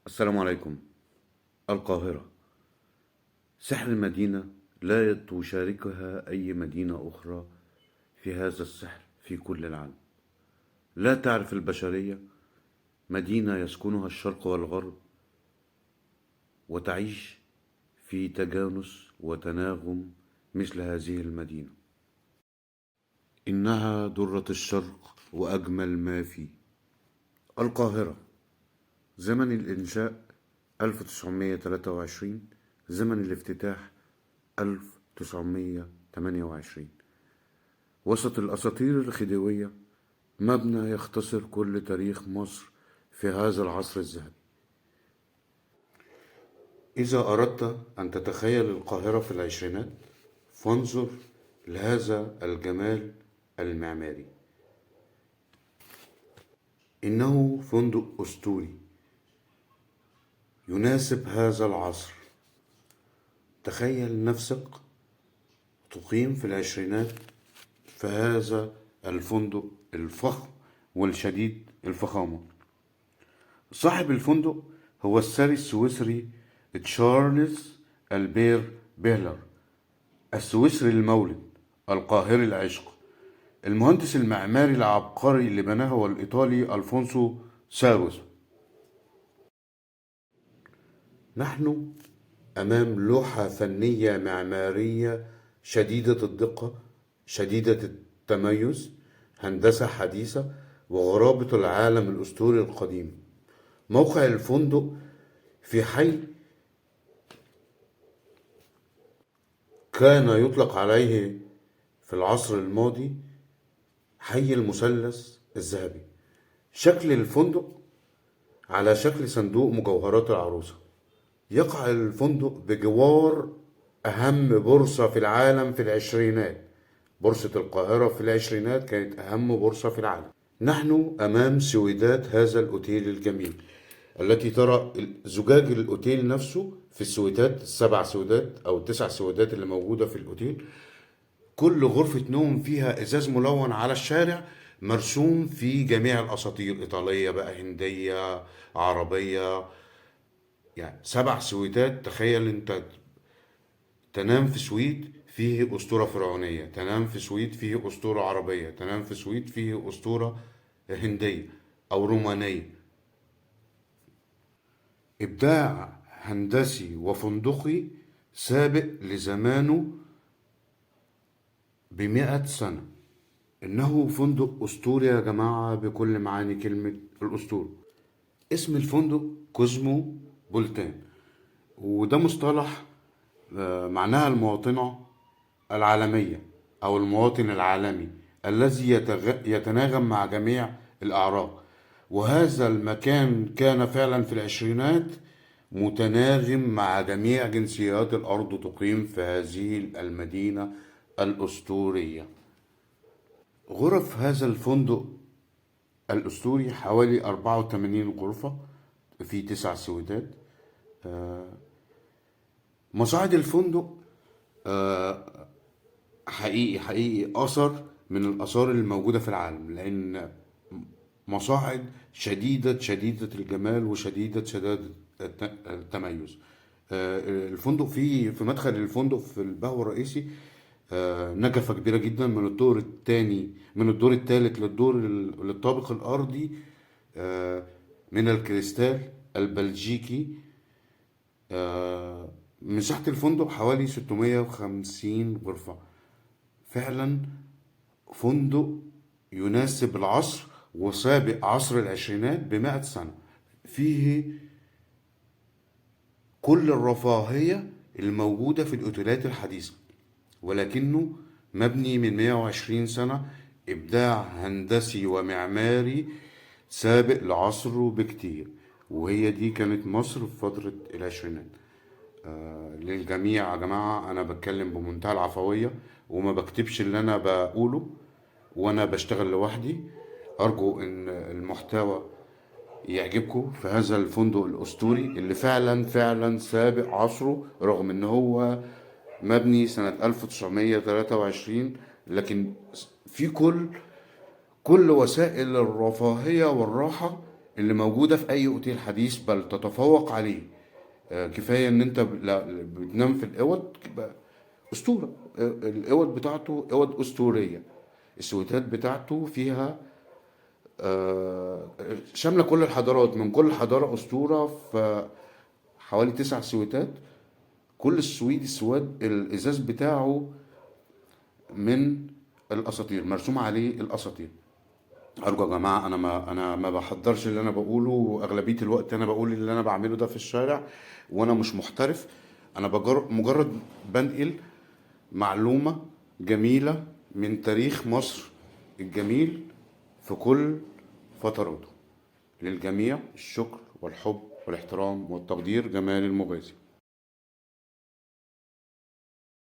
السلام عليكم. القاهرة، سحر المدينة لا تشاركها أي مدينة أخرى في هذا السحر في كل العالم. لا تعرف البشرية مدينة يسكنها الشرق والغرب وتعيش في تجانس وتناغم مثل هذه المدينة. إنها درة الشرق وأجمل ما فيه. القاهرة، زمن الإنشاء 1923، زمن الافتتاح 1928. وسط الأساطير الخديوية مبنى يختصر كل تاريخ مصر في هذا العصر الذهبي. إذا أردت أن تتخيل القاهرة في العشرينات فانظر لهذا الجمال المعماري. إنه فندق أسطوري يناسب هذا العصر. تخيل نفسك تقيم في العشرينات في هذا الفندق الفخم والشديد الفخامة. صاحب الفندق هو الثري السويسري تشارلز ألبير بيهلر، السويسري المولد، القاهري العشق. المهندس المعماري العبقري اللي بناه هو الإيطالي ألفونسو ساوس. نحن أمام لوحة فنية معمارية شديدة الدقة، شديدة التميز، هندسة حديثة، وغرابة العالم الأسطوري القديم. موقع الفندق في حي كان يطلق عليه في العصر الماضي حي المثلث الذهبي. شكل الفندق على شكل صندوق مجوهرات العروسة. يقع الفندق بجوار أهم بورصة في العالم في العشرينات. بورصة القاهرة في العشرينات كانت أهم بورصة في العالم. نحن أمام سويدات هذا الأوتيل الجميل، التي ترى زجاج الأوتيل نفسه في السويدات، السبع سويدات أو التسع سويدات اللي موجودة في الأوتيل. كل غرفة نوم فيها إزاز ملون على الشارع مرسوم في جميع الأساطير، إيطالية بقى، هندية، عربية. يعني سبع سويتات. تخيل أنت تنام في سويت فيه أسطورة فرعونية، تنام في سويت فيه أسطورة عربية، تنام في سويت فيه أسطورة هندية أو رومانية. إبداع هندسي وفندقي سابق لزمانه ب100 سنة. إنه فندق أسطوري يا جماعة بكل معاني كلمة الأسطورة. اسم الفندق كوزمو بولتان، وده مصطلح معناها المواطنة العالمية أو المواطن العالمي الذي يتناغم مع جميع الأعراق. وهذا المكان كان فعلا في العشرينات متناغم مع جميع جنسيات الأرض تقيم في هذه المدينة الأسطورية. غرف هذا الفندق الأسطوري حوالي 84 غرفة في 9 سويتات. مصاعد الفندق حقيقي أثر من الآثار الموجودة في العالم، لأن مصاعد شديدة الجمال وشديدة التميز. الفندق في مدخل الفندق في البهو الرئيسي نجفة كبيرة جدا من الدور الثاني، من الدور الثالث للطابق الأرضي، من الكريستال البلجيكي. مساحة الفندق حوالي 650 غرفة. فعلا فندق يناسب العصر وسابق عصر العشرينات ب100 سنة. فيه كل الرفاهية الموجودة في الأوتيلات الحديثة، ولكنه مبني من 120 سنة. إبداع هندسي ومعماري سابق لعصره بكتير. وهي دي كانت مصر في فترة العشرينات. للجميع يا جماعة، أنا بتكلم بمنتهى العفوية وما بكتبش اللي أنا بقوله وأنا بشتغل لوحدي. أرجو إن المحتوى يعجبكم في هذا الفندق الأسطوري اللي فعلا سابق عصره، رغم إن هو مبني سنة 1923، لكن في كل وسائل الرفاهية والراحة اللي موجودة في أي أوتيل حديث بل تتفوق عليه. كفاية إن أنت بتنام في الأوض يبقى أسطورة. الأوض بتاعته أوض أسطورية. السويتات بتاعته فيها شاملة كل الحضارات، من كل حضارة أسطورة، في حوالي 9 سويتات. كل السويد السواد الإزاز بتاعه من الأساطير، مرسوم عليه الأساطير. أرجو يا جماعة، أنا ما بحضرش اللي أنا بقوله، وأغلبية الوقت أنا بقول اللي أنا بعمله ده في الشارع، وأنا مش محترف. أنا مجرد بنقل معلومة جميلة من تاريخ مصر الجميل في كل فتراته. للجميع الشكر والحب والاحترام والتقدير. جمال المغازي.